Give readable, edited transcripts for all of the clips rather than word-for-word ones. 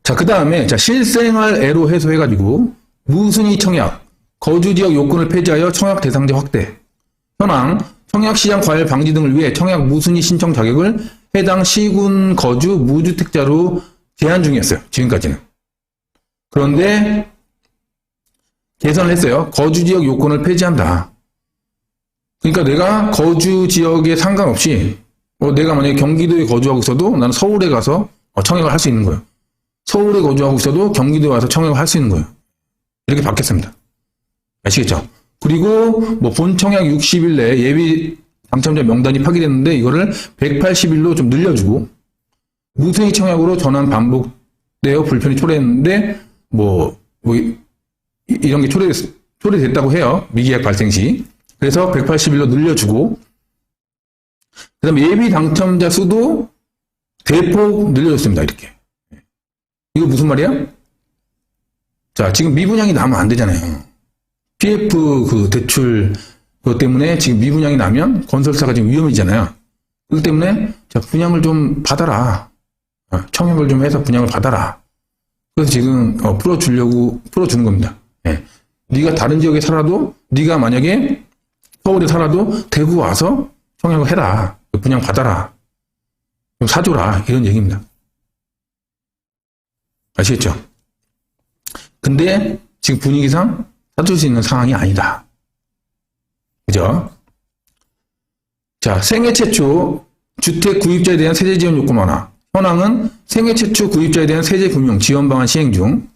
자, 그 다음에, 자, 실생활 애로 해소해가지고, 무순위 청약, 거주지역 요건을 폐지하여 청약 대상자 확대. 현황, 청약시장 과열 방지 등을 위해 청약 무순위 신청 자격을 해당 시군 거주 무주택자로 제한 중이었어요. 지금까지는. 그런데, 개선을 했어요. 거주지역 요건을 폐지한다. 그러니까 내가 거주지역에 상관없이, 내가 만약에 경기도에 거주하고 있어도 나는 서울에 가서 청약을 할 수 있는 거예요. 서울에 거주하고 있어도 경기도에 와서 청약을 할 수 있는 거예요. 이렇게 바뀌었습니다. 아시겠죠? 그리고 본 청약 60일 내에 예비 당첨자 명단이 파기됐는데 이거를 180일로 좀 늘려주고 무순위 청약으로 전환 반복되어 불편이 초래했는데 이런 게 초래됐다고 해요. 미계약 발생 시. 그래서 180일로 늘려주고 그 다음에 예비 당첨자 수도 대폭 늘려줬습니다. 이렇게. 이거 무슨 말이야? 자, 지금 미분양이 나면 안 되잖아요. PF 그 대출 그것 때문에 지금 미분양이 나면 건설사가 지금 위험이잖아요. 그렇기 때문에 자, 분양을 좀 받아라. 청약을 좀 해서 분양을 받아라. 그래서 지금 풀어주는 겁니다. 예. 네가 다른 지역에 살아도 네가 만약에 서울에 살아도 대구 와서 청약을 해라. 분양 받아라. 좀 사줘라. 이런 얘기입니다. 아시겠죠? 근데 지금 분위기상 사줄 수 있는 상황이 아니다. 그죠? 자, 생애 최초 주택 구입자에 대한 세제 지원 요건 완화. 현황은 생애 최초 구입자에 대한 세제 금융 지원 방안 시행 중.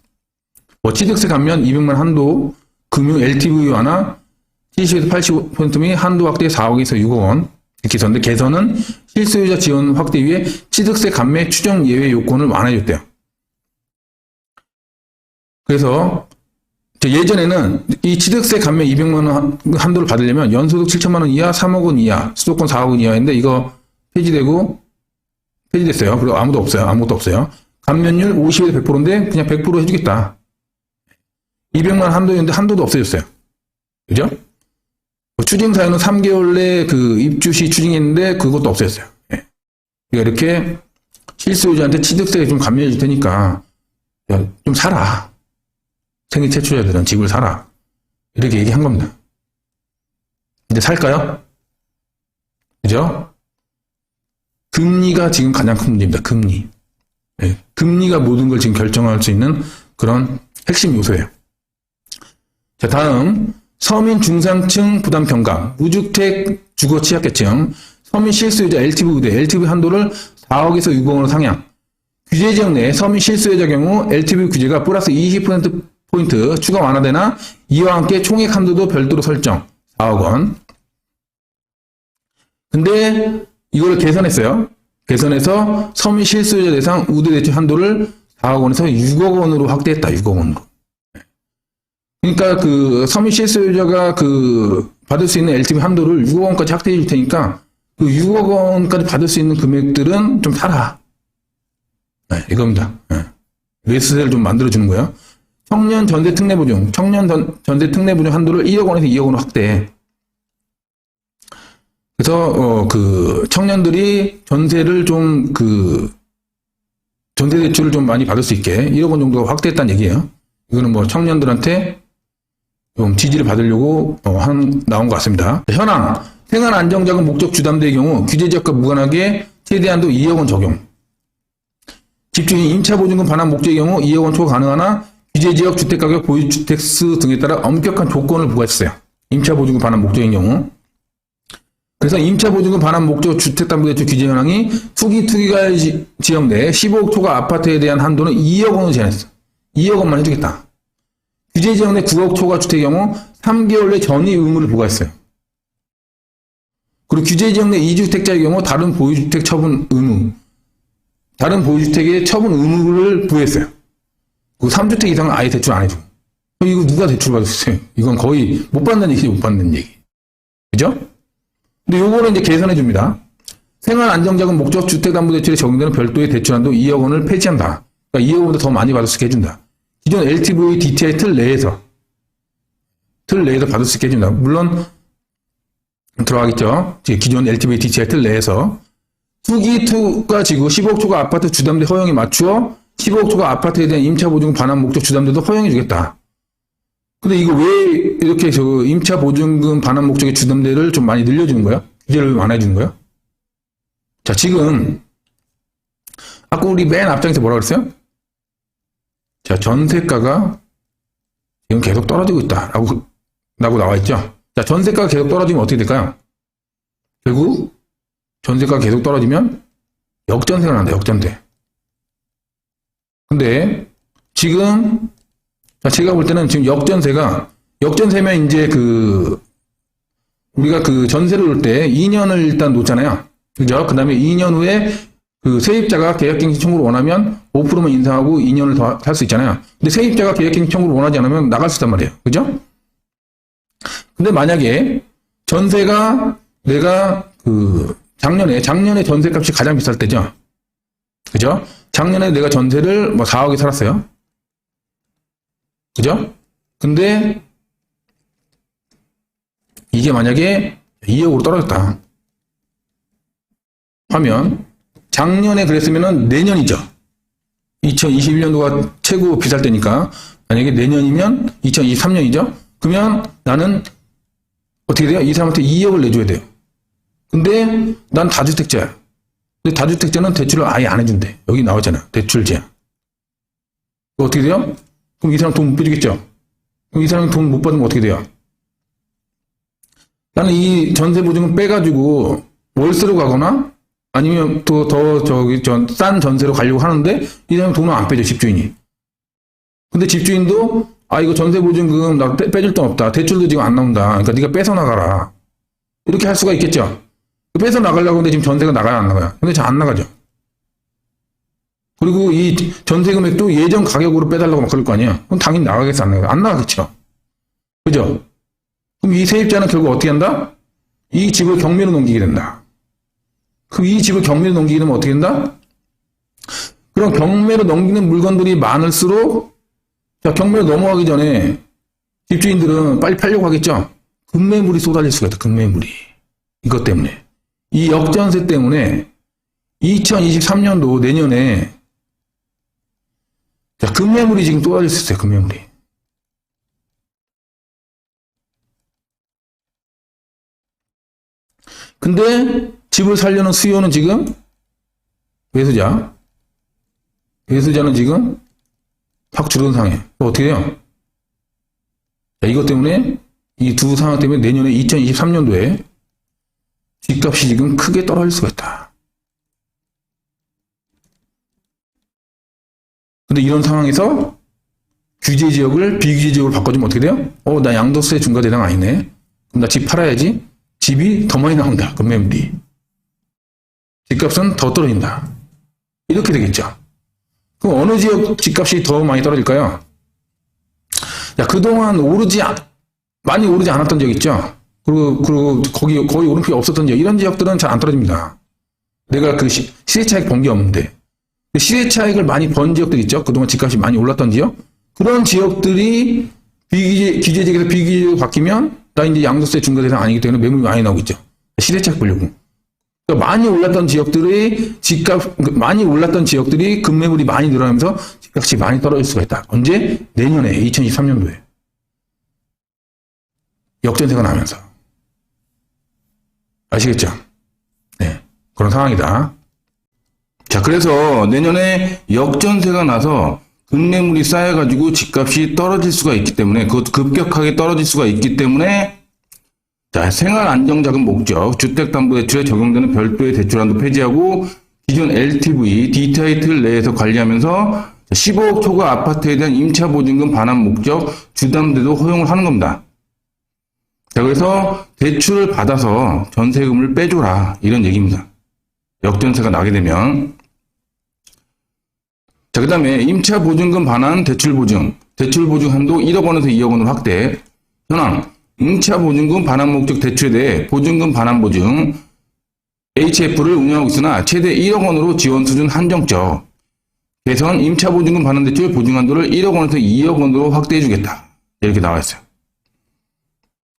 취득세 감면 200만 한도 금융 LTV 완화 70에서 80% 및 한도 확대 4억에서 6억 원. 이렇게 있었는데 개선은 실수요자 지원 확대 위해 취득세 감매 추정 예외 요건을 완화해줬대요. 그래서 예전에는 이 취득세 감면 200만 원 한도를 받으려면 연소득 7천만 원 이하, 3억 원 이하, 수도권 4억 원 이하인데 이거 폐지됐어요. 그리고 아무것도 없어요. 감면율 50에서 100%인데 그냥 100% 해주겠다. 200만 원 한도였는데 한도도 없어졌어요. 그죠? 추징 사유는 3개월 내 그 입주 시 추징했는데 그것도 없어졌어요. 예. 그러니까 이렇게 실수요자한테 취득세 좀 감면해 줄 테니까 좀 사라. 생애 최초자들은 집을 사라. 이렇게 얘기한 겁니다. 근데 살까요? 그죠? 금리가 지금 가장 큰 문제입니다. 금리. 네. 금리가 모든 걸 지금 결정할 수 있는 그런 핵심 요소예요. 자, 다음 서민 중산층 부담 경감, 무주택 주거 취약계층, 서민 실수요자 LTV 한도를 4억에서 6억으로 상향. 규제 지역 내 서민 실수요자 경우 LTV 규제가 플러스 20%포인트 추가 완화되나 이와 함께 총액 한도도 별도로 설정 4억 원. 근데 이걸 개선했어요. 개선해서 서민 실수요자 대상 우대대출 한도를 4억 원에서 6억 원으로 확대했다. 6억 원으로. 그러니까 그 서민 실수요자가 그 받을 수 있는 LTV 한도를 6억 원까지 확대해 줄 테니까 그 6억 원까지 받을 수 있는 금액들은 좀 사라. 네, 이겁니다. 네. 매수세를 좀 만들어주는 거예요. 청년 전세 특례보증, 전세 특례보증 한도를 1억 원에서 2억 원으로 확대. 그래서 그 청년들이 전세를 좀 전세 대출을 좀 많이 받을 수 있게 1억 원 정도 확대했다는 얘기예요. 이거는 청년들한테 좀 지지를 받으려고 나온 것 같습니다. 현황, 생활 안정자금 목적 주담대의 경우 규제지역과 무관하게 최대 한도 2억 원 적용. 집주인 임차보증금 반환 목적의 경우 2억 원 초과 가능하나 규제지역 주택가격 보유주택수 등에 따라 엄격한 조건을 부과했어요. 임차보증금 반환 목적인 경우. 그래서 임차보증금 반환 목적 주택담보대출 규제 현황이 투기가 지역 내 15억 초과 아파트에 대한 한도는 2억 원을 제한했어. 2억 원만 해주겠다. 규제 지역 내 9억 초과 주택의 경우 3개월 내 전입 의무를 부과했어요. 그리고 규제 지역 내 2주택자의 경우 다른 보유주택 처분 의무, 다른 보유주택의 처분 의무를 부여했어요. 그 3주택 이상은 아예 대출 안 해주고. 이거 누가 대출 받을 수 있어요? 이건 거의 못 받는 얘기지, 못 받는 얘기. 그죠? 근데 요거는 이제 개선해 줍니다. 생활 안정자금 목적 주택담보대출에 적용되는 별도의 대출 한도 2억 원을 폐지한다. 그러니까 2억 원보다 더 많이 받을 수 있게 해준다. 기존 LTV DTI 틀 내에서 받을 수 있게 해준다. 물론 들어가겠죠. 기존 LTV DTI 틀 내에서 투기가 지구 15억 초과 아파트 주담대 허용에 맞추어 15억 초과 아파트에 대한 임차 보증금 반환 목적 주담대도 허용해 주겠다. 근데 이거 왜 이렇게 임차 보증금 반환 목적의 주담대를 좀 많이 늘려주는 거야? 규제를 완화해 주는 거야? 자, 지금 아까 우리 맨 앞장에서 뭐라 그랬어요? 자, 전세가가 지금 계속 떨어지고 있다. 라고 나와 있죠? 자, 전세가가 계속 떨어지면 어떻게 될까요? 결국 전세가가 계속 떨어지면 역전세가 난다, 역전세. 근데 지금 자, 제가 볼 때는 지금 역전세면 이제 우리가 전세를 놓을 때 2년을 일단 놓잖아요. 그죠? 그 다음에 2년 후에 세입자가 계약갱신 청구를 원하면 5%만 인상하고 2년을 더 할 수 있잖아요. 근데 세입자가 계약갱신 청구를 원하지 않으면 나갈 수 있단 말이에요. 그죠? 근데 만약에 전세가 내가 작년에 전세값이 가장 비쌀 때죠. 그죠? 작년에 내가 전세를 4억에 살았어요. 그죠? 근데 이게 만약에 2억으로 떨어졌다 하면 작년에 그랬으면은 내년이죠. 2021년도가 최고 비쌀 때니까 만약에 내년이면 2023년이죠. 그러면 나는 어떻게 돼요? 이 사람한테 2억을 내줘야 돼요. 근데 난 다주택자야. 근데 다주택자는 대출을 아예 안 해준대. 여기 나왔잖아. 대출 제한. 어떻게 돼요? 그럼 이 사람 돈 못 빼주겠죠? 그럼 이 사람이 돈 못 받으면 어떻게 돼요? 나는 이 전세 보증금 빼가지고 월세로 가거나 아니면 또 싼 전세로 가려고 하는데 이 사람이 돈을 안 빼줘, 집주인이. 근데 집주인도 이거 전세 보증금 나 빼줄 돈 없다. 대출도 지금 안 나온다. 그러니까 네가 뺏어 나가라. 이렇게 할 수가 있겠죠? 뺏어 나가려고 하는데 지금 전세가 나가요, 안 나가요? 근데 잘 안 나가죠. 그리고 이 전세 금액도 예전 가격으로 빼달라고 막 그럴 거 아니에요? 그럼 당연히 나가겠어, 안 나가겠어? 안 나가겠죠. 그죠? 그럼 이 세입자는 결국 어떻게 한다? 이 집을 경매로 넘기게 된다. 그럼 이 집을 경매로 넘기게 되면 어떻게 된다? 그럼 경매로 넘기는 물건들이 많을수록, 자, 경매로 넘어가기 전에 집주인들은 빨리 팔려고 하겠죠? 급매물이 쏟아질 수가 있다, 급매물이. 이것 때문에. 이 역전세 때문에 2023년도 내년에 자, 급매물이 지금 쏟아질 수 있어요, 급매물이. 근데 집을 살려는 수요는 지금 매수자는 지금 확 줄은 상황이에요. 어떻게 해요? 자, 이것 때문에 이 두 상황 때문에 내년에 2023년도에 집값이 지금 크게 떨어질 수가 있다. 근데 이런 상황에서 규제 지역을 비규제 지역으로 바꿔주면 어떻게 돼요? 나 양도세 중과 대상 아니네. 그럼 나 집 팔아야지. 집이 더 많이 나온다. 급매물이. 집값은 더 떨어진다. 이렇게 되겠죠. 그럼 어느 지역 집값이 더 많이 떨어질까요? 자, 그동안 많이 오르지 않았던 지역 있죠? 그리고 거기 거의 오름폭이 없었던 지역, 이런 지역들은 잘 안 떨어집니다. 내가 시세 차익 본 게 없는데. 시세 차익을 많이 번 지역들 있죠? 그동안 집값이 많이 올랐던 지역? 그런 지역들이 규제 지역에서 비규제 지역으로 바뀌면 나 이제 양도세 중과 대상 아니기 때문에 매물이 많이 나오고 있죠. 시세 차익 보려고. 그러니까 많이 올랐던 지역들이 급매물이 많이 늘어나면서 집값이 많이 떨어질 수가 있다. 언제? 내년에 2023년도에. 역전세가 나면서. 아시겠죠? 네. 그런 상황이다. 자, 그래서 내년에 역전세가 나서 급매물이 쌓여가지고 집값이 떨어질 수가 있기 때문에, 그것도 급격하게 떨어질 수가 있기 때문에, 자, 생활안정자금 목적, 주택담보대출에 적용되는 별도의 대출한도 폐지하고, 기존 LTV, D타이틀 내에서 관리하면서 15억 초과 아파트에 대한 임차보증금 반환 목적 주담대도 허용을 하는 겁니다. 자, 그래서 대출을 받아서 전세금을 빼줘라, 이런 얘기입니다. 역전세가 나게 되면. 자, 그 다음에 임차보증금 반환 대출보증 한도 1억 원에서 2억 원으로 확대. 현황, 임차보증금 반환 목적 대출에 대해 보증금 반환 보증 HF를 운영하고 있으나 최대 1억 원으로 지원 수준 한정적. 개선 임차보증금 반환 대출 보증 한도를 1억 원에서 2억 원으로 확대해 주겠다. 이렇게 나와 있어요.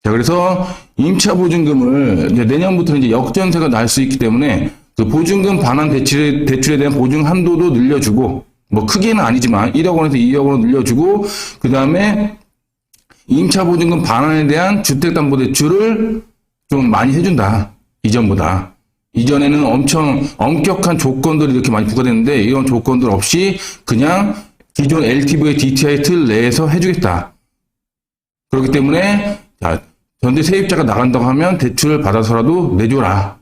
자, 그래서 임차보증금을 이제 내년부터 이제 역전세가 날 수 있기 때문에 그 보증금 반환 대출에 대한 보증 한도도 늘려주고, 뭐 크게는 아니지만 1억 원에서 2억 원 늘려주고 그 다음에 임차보증금 반환에 대한 주택담보대출을 좀 많이 해준다. 이전보다. 이전에는 엄청 엄격한 조건들이 이렇게 많이 부과됐는데 이런 조건들 없이 그냥 기존 LTV의 DTI 틀 내에서 해주겠다. 그렇기 때문에 자, 전세 세입자가 나간다고 하면 대출을 받아서라도 내줘라.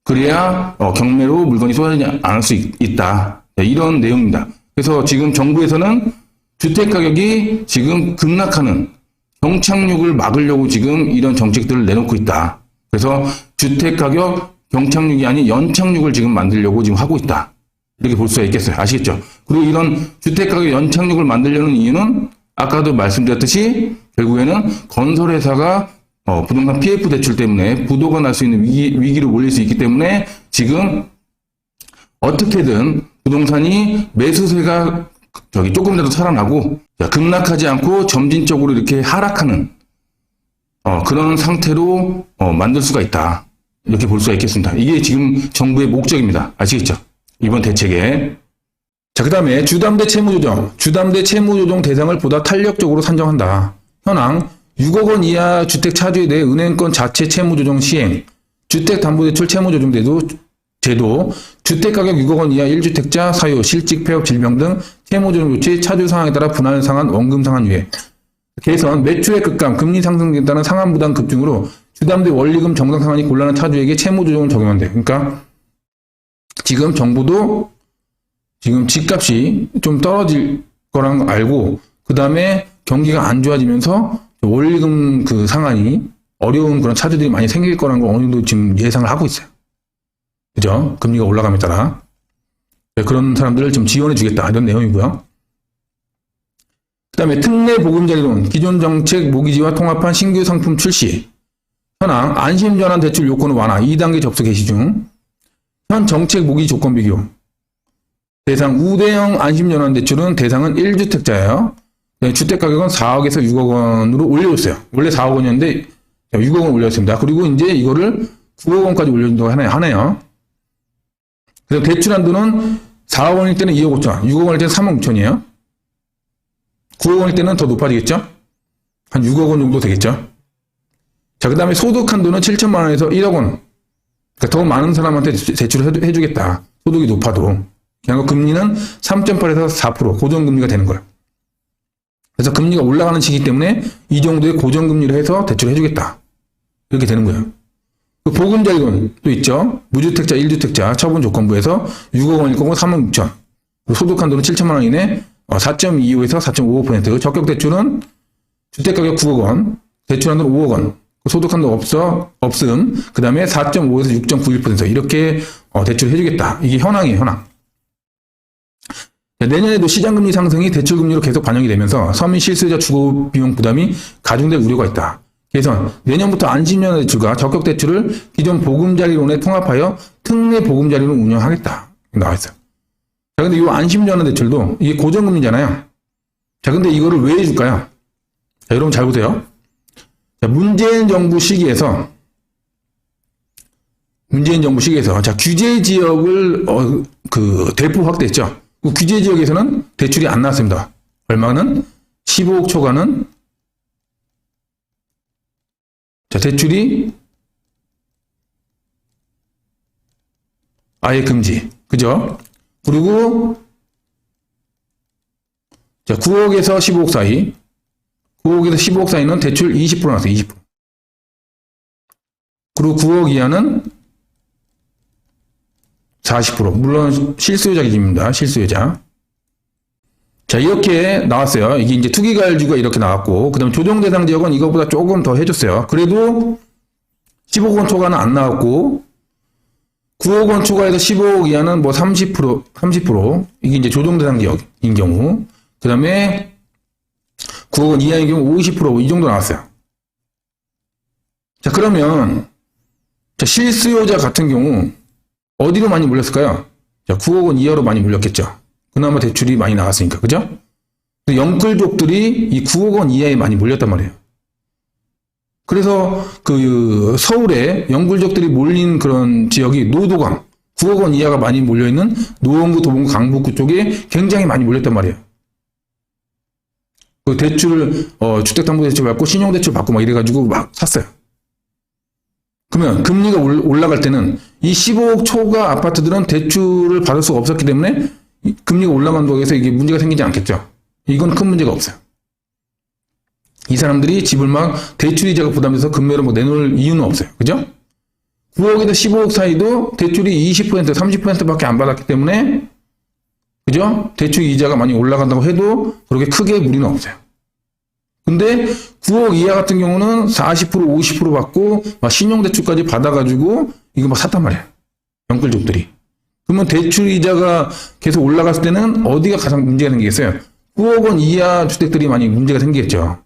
그래야 경매로 물건이 쏟아지지 않을 수 있다. 이런 내용입니다. 그래서 지금 정부에서는 주택가격이 지금 급락하는 경착륙을 막으려고 지금 이런 정책들을 내놓고 있다. 그래서 주택가격 경착륙이 아닌 연착륙을 지금 만들려고 지금 하고 있다. 이렇게 볼 수가 있겠어요. 아시겠죠? 그리고 이런 주택가격 연착륙을 만들려는 이유는 아까도 말씀드렸듯이 결국에는 건설회사가 부동산 PF 대출 때문에 부도가 날 수 있는 위기로 몰릴 수 있기 때문에 지금 어떻게든 부동산이 매수세가 조금이라도 살아나고 급락하지 않고 점진적으로 이렇게 하락하는 그런 상태로 만들 수가 있다. 이렇게 볼 수가 있겠습니다. 이게 지금 정부의 목적입니다. 아시겠죠? 이번 대책에. 자, 그 다음에 주담대 채무조정. 주담대 채무조정 대상을 보다 탄력적으로 산정한다. 현황 6억 원 이하 주택 차주에 대해 은행권 자체 채무조정 시행, 주택담보대출 채무조정제도, 주택가격 6억 원 이하 1주택자 사유, 실직, 폐업, 질병 등 채무조정 조치, 차주 상황에 따라 분할 상한, 원금 상한 유예. 개선, 매출의 급감, 금리 상승에 따른 상한 부담 급증으로 주담대 원리금 정상 상한이 곤란한 차주에게 채무조정을 적용한대. 그러니까 지금 정부도 지금 집값이 좀 떨어질 거란 거 알고 그 다음에 경기가 안 좋아지면서 원리금 그 상한이 어려운 그런 차주들이 많이 생길 거라는 걸 어느 정도 지금 예상을 하고 있어요. 그죠? 금리가 올라감에 따라. 그런 사람들을 좀 지원해 주겠다. 이런 내용이고요. 그 다음에 특례 보금자리론, 기존 정책 모기지와 통합한 신규 상품 출시. 현황, 안심전환 대출 요건은 완화, 2단계 접수 개시 중. 현 정책 모기지 조건 비교. 대상 우대형 안심전환 대출은 대상은 1주택자예요. 주택가격은 4억에서 6억 원으로 올려줬어요. 원래 4억 원이었는데 6억 원 올렸습니다. 그리고 이제 이거를 9억 원까지 올려준다고 하네요. 그래서 대출 한도는 4억 원일 때는 2억 5천 원, 6억 원일 때는 3억 6천이에요. 9억 원일 때는 더 높아지겠죠? 한 6억 원 정도 되겠죠? 자, 그 다음에 소득 한도는 7천만 원에서 1억 원. 그러니까 더 많은 사람한테 대출을 해주겠다. 소득이 높아도. 그냥 금리는 3.8에서 4% 고정금리가 되는 거예요. 그래서 금리가 올라가는 시기 때문에 이 정도의 고정금리를 해서 대출을 해주겠다. 이렇게 되는 거예요. 보금자리론도 있죠. 무주택자, 1주택자 처분 조건부에서 6억 원일 거고 3억 6천. 소득 한도는 7천만 원 이내 4.25에서 4.55%. 적격 대출은 주택가격 9억 원, 대출 한도는 5억 원. 소득 한도 없음. 그 다음에 4.5에서 6.91% 이렇게 대출을 해주겠다. 이게 현황이에요, 현황. 내년에도 시장금리 상승이 대출금리로 계속 반영이 되면서 서민 실수요자 주거 비용 부담이 가중될 우려가 있다. 개선, 내년부터 안심전환 대출과 적격 대출을 기존 보금자리론에 통합하여 특례 보금자리론 운영하겠다. 나와 있어요. 자, 근데 이 안심전환 대출도 이게 고정금리잖아요. 자, 근데 이거를 왜 해줄까요? 자, 여러분 잘 보세요. 자, 문재인 정부 시기에서 자, 규제 지역을 대폭 확대했죠. 그 규제 지역에서는 대출이 안 나왔습니다. 얼마는? 15억 초과는 자, 대출이 아예 금지. 그죠? 그리고 자, 9억에서 15억 사이. 9억에서 15억 사이는 대출 20% 나왔어요. 20%. 그리고 9억 이하는 40%. 물론 실수요자 기준입니다. 실수요자. 자, 이렇게 나왔어요. 이게 이제 투기가율주가 이렇게 나왔고, 그 다음에 조정 대상 지역은 이것보다 조금 더 해줬어요. 그래도 15억 원 초과는 안 나왔고, 9억 원 초과해서 15억 이하는 뭐 30%. 이게 이제 조정 대상 지역인 경우. 그 다음에 9억 원 이하인 경우 50% 이 정도 나왔어요. 자, 그러면, 자, 실수요자 같은 경우, 어디로 많이 몰렸을까요? 자, 9억 원 이하로 많이 몰렸겠죠. 그나마 대출이 많이 나왔으니까, 그죠? 영끌족들이 이 9억 원 이하에 많이 몰렸단 말이에요. 그래서 서울에 영끌족들이 몰린 그런 지역이 노도강, 9억 원 이하가 많이 몰려있는 노원구, 도봉구, 강북구 쪽에 굉장히 많이 몰렸단 말이에요. 그 대출, 주택담보대출 받고 신용대출 받고 막 이래가지고 막 샀어요. 그러면 금리가 올라갈 때는 이 15억 초과 아파트들은 대출을 받을 수가 없었기 때문에 금리가 올라간다고 해서 이게 문제가 생기지 않겠죠. 이건 큰 문제가 없어요. 이 사람들이 집을 막 대출이자가 부담해서 금매로 뭐 내놓을 이유는 없어요. 그죠? 9억에서 15억 사이도 대출이 20%, 30%밖에 안 받았기 때문에, 그죠? 대출 이자가 많이 올라간다고 해도 그렇게 크게 무리는 없어요. 근데 9억 이하 같은 경우는 40%, 50% 받고 막 신용대출까지 받아가지고 이거 막 샀단 말이에요. 영끌족들이. 그러면 대출 이자가 계속 올라갔을 때는 어디가 가장 문제가 생기겠어요? 9억 원 이하 주택들이 많이 문제가 생기겠죠.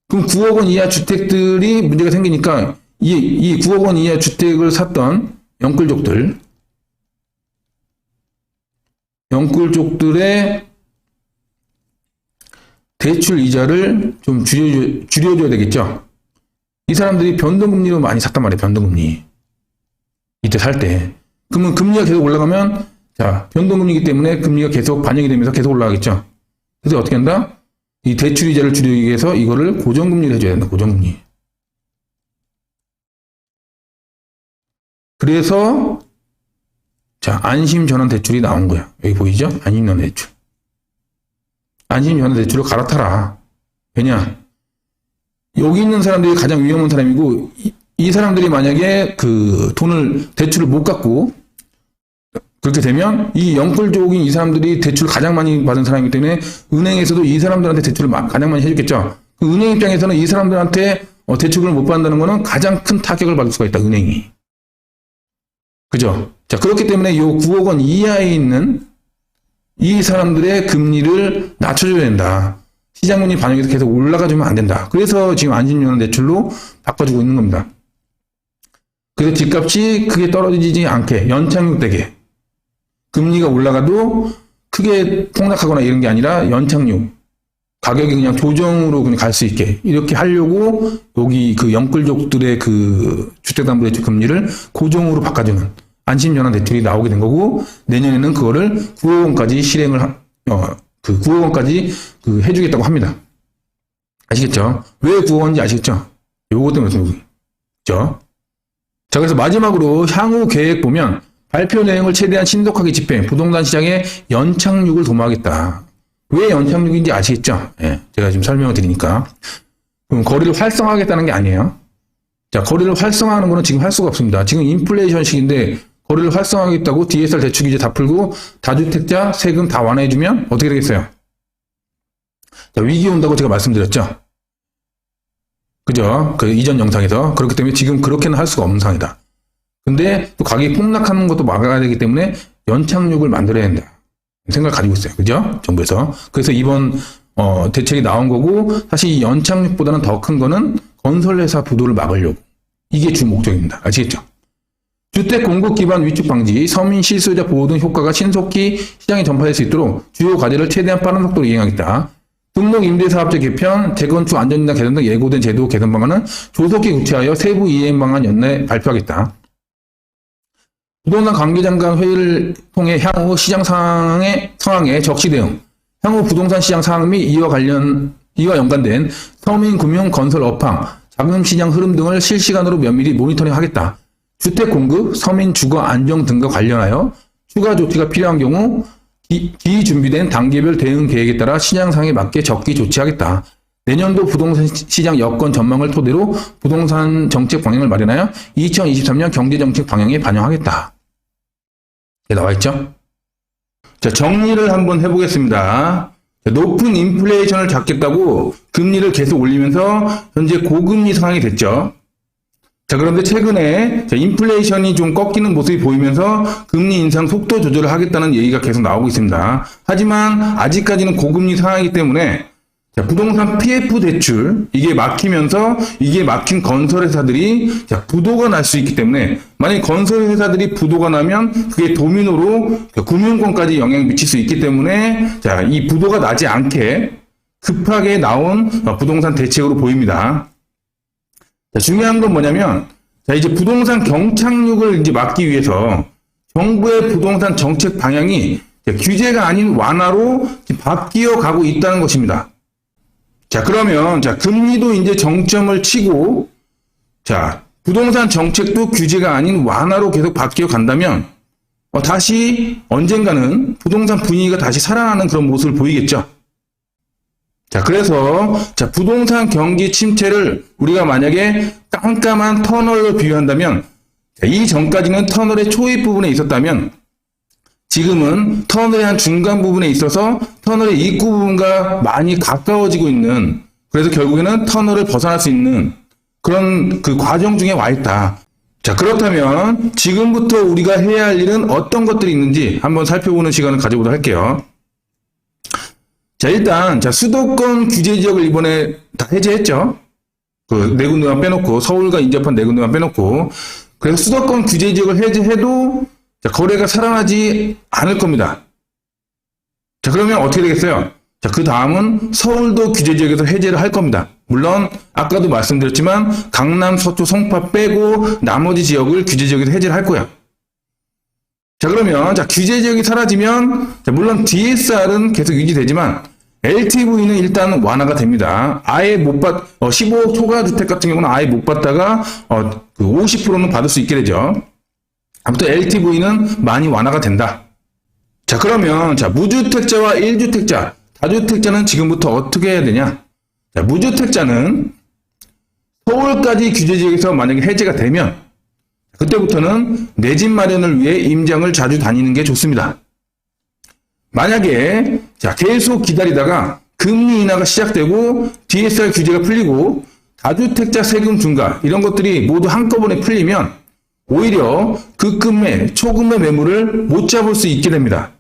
그럼 9억 원 이하 주택들이 문제가 생기니까 이 9억 원 이하 주택을 샀던 영끌족들의 대출 이자를 좀 줄여줘야 되겠죠. 이 사람들이 변동금리로 많이 샀단 말이에요. 변동금리. 이때 살 때. 그러면 금리가 계속 올라가면, 자, 변동금리이기 때문에 금리가 계속 반영이 되면서 계속 올라가겠죠. 그래서 어떻게 한다? 이 대출 이자를 줄이기 위해서 이거를 고정금리를 해줘야 된다. 고정금리. 그래서, 자, 안심전환 대출이 나온 거야. 여기 보이죠? 안심전환 대출. 안심전환 대출을 갈아타라. 왜냐? 여기 있는 사람들이 가장 위험한 사람이고, 이 사람들이 만약에 그 돈을, 대출을 못 갚고, 그렇게 되면 이 영끌족인 이 사람들이 대출을 가장 많이 받은 사람이기 때문에 은행에서도 이 사람들한테 대출을 가장 많이 해줬겠죠. 그 은행 입장에서는 이 사람들한테 대출을 못 받는다는 것은 가장 큰 타격을 받을 수가 있다, 은행이. 그죠? 자, 그렇기 때문에 이 9억 원 이하에 있는 이 사람들의 금리를 낮춰줘야 된다. 시장금리 반영해서 계속 올라가주면 안 된다. 그래서 지금 안심전환 대출로 바꿔주고 있는 겁니다. 그래서 집값이 크게 떨어지지 않게 연착륙되게 금리가 올라가도 크게 폭락하거나 이런 게 아니라 연착륙 가격이 그냥 조정으로 그냥 갈 수 있게 이렇게 하려고 여기 그 영끌족들의 그 주택담보대출 금리를 고정으로 바꿔주는 안심전환 대출이 나오게 된 거고 내년에는 그거를 9억 원까지 실행을 9억 원까지 해주겠다고 합니다. 아시겠죠? 왜 9억 원인지 아시겠죠? 요거 때문에 그죠? 자, 그래서 마지막으로 향후 계획 보면 발표 내용을 최대한 신속하게 집행, 부동산 시장에 연착륙을 도모하겠다. 왜 연착륙인지 아시겠죠? 예, 제가 지금 설명을 드리니까. 그럼 거리를 활성화하겠다는 게 아니에요. 자, 거리를 활성화하는 거는 지금 할 수가 없습니다. 지금 인플레이션 시기인데 거리를 활성화하겠다고 DSR 대출 규제 다 풀고 다주택자 세금 다 완화해주면 어떻게 되겠어요? 자, 위기 온다고 제가 말씀드렸죠? 그죠? 그 이전 영상에서. 그렇기 때문에 지금 그렇게는 할 수가 없는 상황이다. 근데 또 가격이 폭락하는 것도 막아야 되기 때문에 연착륙을 만들어야 된다. 생각을 가지고 있어요. 그죠? 정부에서. 그래서 이번 대책이 나온 거고 사실 이 연착륙보다는 더 큰 거는 건설회사 부도를 막으려고. 이게 주 목적입니다. 아시겠죠? 주택 공급 기반 위축 방지, 서민 실소유자 보호 등 효과가 신속히 시장에 전파될 수 있도록 주요 과제를 최대한 빠른 속도로 이행하겠다. 등록 임대사업자 개편, 재건축 안전진단 개선 등 예고된 제도 개선 방안은 조속히 구체하여 세부 이행 방안 연내 발표하겠다. 부동산 관계장관 회의를 통해 향후 시장 상황에 적시 대응, 향후 부동산 시장 상황 및 이와 연관된 서민 금융 건설 업황, 자금 시장 흐름 등을 실시간으로 면밀히 모니터링하겠다. 주택 공급, 서민 주거 안정 등과 관련하여 추가 조치가 필요한 경우 기준비된 단계별 대응 계획에 따라 시장 상황에 맞게 적기 조치하겠다. 내년도 부동산 시장 여건 전망을 토대로 부동산 정책 방향을 마련하여 2023년 경제정책 방향에 반영하겠다. 나와 있죠? 자, 정리를 한번 해보겠습니다. 자, 높은 인플레이션을 잡겠다고 금리를 계속 올리면서 현재 고금리 상황이 됐죠. 자, 그런데 최근에 인플레이션이 좀 꺾이는 모습이 보이면서 금리 인상 속도 조절을 하겠다는 얘기가 계속 나오고 있습니다. 하지만 아직까지는 고금리 상황이기 때문에 자, 부동산 PF 대출 이게 막히면서 이게 막힌 건설회사들이 부도가 날 수 있기 때문에 만약 건설회사들이 부도가 나면 그게 도미노로 금융권까지 영향을 미칠 수 있기 때문에 자, 이 부도가 나지 않게 급하게 나온 부동산 대책으로 보입니다. 자, 중요한 건 뭐냐면 자, 이제 부동산 경착륙을 이제 막기 위해서 정부의 부동산 정책 방향이 규제가 아닌 완화로 바뀌어 가고 있다는 것입니다. 자, 그러면, 금리도 이제 정점을 치고, 부동산 정책도 규제가 아닌 완화로 계속 바뀌어 간다면, 다시 언젠가는 부동산 분위기가 다시 살아나는 그런 모습을 보이겠죠. 그래서, 부동산 경기 침체를 우리가 만약에 깜깜한 터널로 비유한다면, 이 전까지는 터널의 초입 부분에 있었다면, 지금은 터널의 한 중간 부분에 있어서 터널의 입구 부분과 많이 가까워지고 있는, 그래서 결국에는 터널을 벗어날 수 있는 그런 그 과정 중에 와 있다. 그렇다면 지금부터 우리가 해야 할 일은 어떤 것들이 있는지 한번 살펴보는 시간을 가져보도록 할게요. 일단 수도권 규제 지역을 이번에 다 해제했죠. 그 네 군데만 빼놓고, 서울과 인접한 네 군데만 빼놓고. 그래서 수도권 규제 지역을 해제해도 거래가 살아나지 않을 겁니다. 그러면 어떻게 되겠어요? 그 다음은 서울도 규제 지역에서 해제를 할 겁니다. 물론 아까도 말씀드렸지만 강남, 서초, 송파 빼고 나머지 지역을 규제 지역에서 해제를 할 거예요. 그러면 규제 지역이 사라지면 물론 DSR은 계속 유지되지만 LTV는 일단 완화가 됩니다. 아예 15억 초과 주택 같은 경우는 아예 못 받다가 50%는 받을 수 있게 되죠. 아무튼 LTV는 많이 완화가 된다. 그러면 무주택자와 1주택자, 다주택자는 지금부터 어떻게 해야 되냐? 무주택자는 서울까지 규제지역에서 만약에 해제가 되면 그때부터는 내 집 마련을 위해 임장을 자주 다니는 게 좋습니다. 만약에 계속 기다리다가 금리 인하가 시작되고 DSR 규제가 풀리고 다주택자 세금 중과 이런 것들이 모두 한꺼번에 풀리면 오히려 급금매, 초금매 매물을 못 잡을 수 있게 됩니다.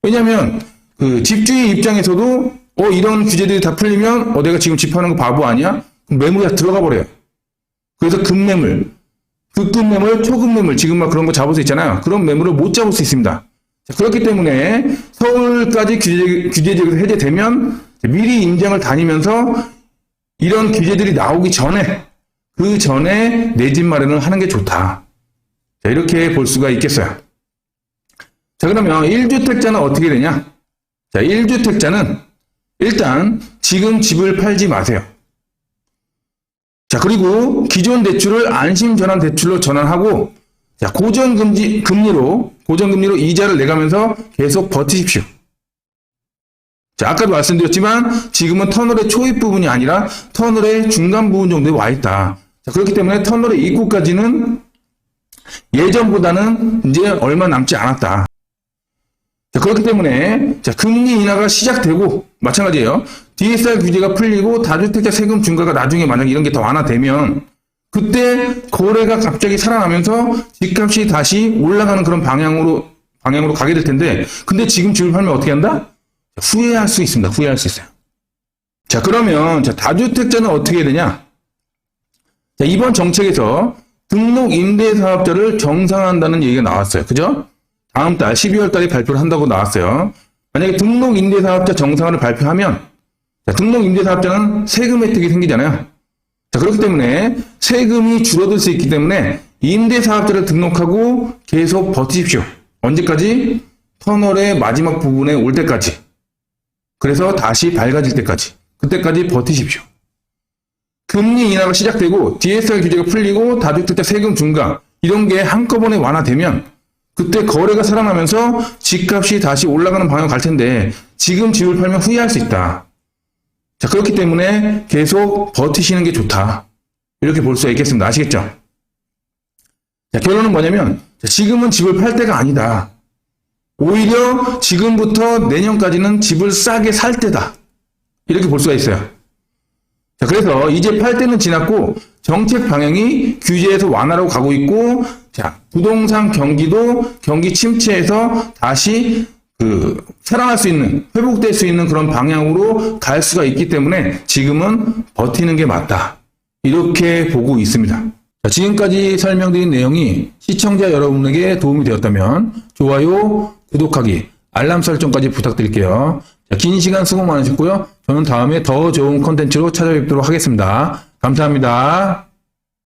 왜냐하면 그 집주인 입장에서도 이런 규제들이 다 풀리면 내가 지금 집 파는 거 바보 아니야? 매물이 다 들어가 버려요. 그래서 급매물, 급금매물, 초급매물 지금 막 그런 거 잡을 수 있잖아요. 그런 매물을 못 잡을 수 있습니다. 그렇기 때문에 서울까지 규제지역에서 해제되면 미리 임장을 다니면서 이런 규제들이 나오기 전에 그 전에 내 집 마련을 하는 게 좋다. 이렇게 볼 수가 있겠어요. 그러면 1주택자는 어떻게 되냐? 1주택자는 일단 지금 집을 팔지 마세요. 그리고 기존 대출을 안심전환 대출로 전환하고 고정금리로 이자를 내가면서 계속 버티십시오. 아까도 말씀드렸지만 지금은 터널의 초입 부분이 아니라 터널의 중간 부분 정도에 와 있다. 그렇기 때문에 터널의 입구까지는 예전보다는 이제 얼마 남지 않았다. 그렇기 때문에 금리 인하가 시작되고 마찬가지예요. DSR 규제가 풀리고 다주택자 세금 중과가 나중에 만약에 이런 게 더 완화되면 그때 거래가 갑자기 살아나면서 집값이 다시 올라가는 그런 방향으로 가게 될 텐데 근데 지금 집을 팔면 어떻게 한다? 후회할 수 있습니다. 후회할 수 있어요. 그러면 다주택자는 어떻게 해야 되냐? 이번 정책에서 등록 임대사업자를 정상화한다는 얘기가 나왔어요. 그죠? 다음 달 12월 달에 발표를 한다고 나왔어요. 만약에 등록 임대사업자 정상화를 발표하면 등록 임대사업자는 세금 혜택이 생기잖아요. 그렇기 때문에 세금이 줄어들 수 있기 때문에 임대사업자를 등록하고 계속 버티십시오. 언제까지? 터널의 마지막 부분에 올 때까지. 그래서 다시 밝아질 때까지. 그때까지 버티십시오. 금리 인하가 시작되고 DSR 규제가 풀리고 다주택자 세금 중과 이런 게 한꺼번에 완화되면 그때 거래가 살아나면서 집값이 다시 올라가는 방향으로 갈 텐데 지금 집을 팔면 후회할 수 있다. 그렇기 때문에 계속 버티시는 게 좋다. 이렇게 볼 수가 있겠습니다. 아시겠죠? 결론은 뭐냐면 지금은 집을 팔 때가 아니다. 오히려 지금부터 내년까지는 집을 싸게 살 때다. 이렇게 볼 수가 있어요. 그래서 이제 팔 때는 지났고 정책 방향이 규제에서 완화로 가고 있고 부동산 경기도 경기 침체에서 다시 살아날 수 있는, 회복될 수 있는 그런 방향으로 갈 수가 있기 때문에 지금은 버티는 게 맞다. 이렇게 보고 있습니다. 지금까지 설명드린 내용이 시청자 여러분에게 도움이 되었다면 좋아요, 구독하기, 알람 설정까지 부탁드릴게요. 긴 시간 수고 많으셨고요. 저는 다음에 더 좋은 콘텐츠로 찾아뵙도록 하겠습니다. 감사합니다.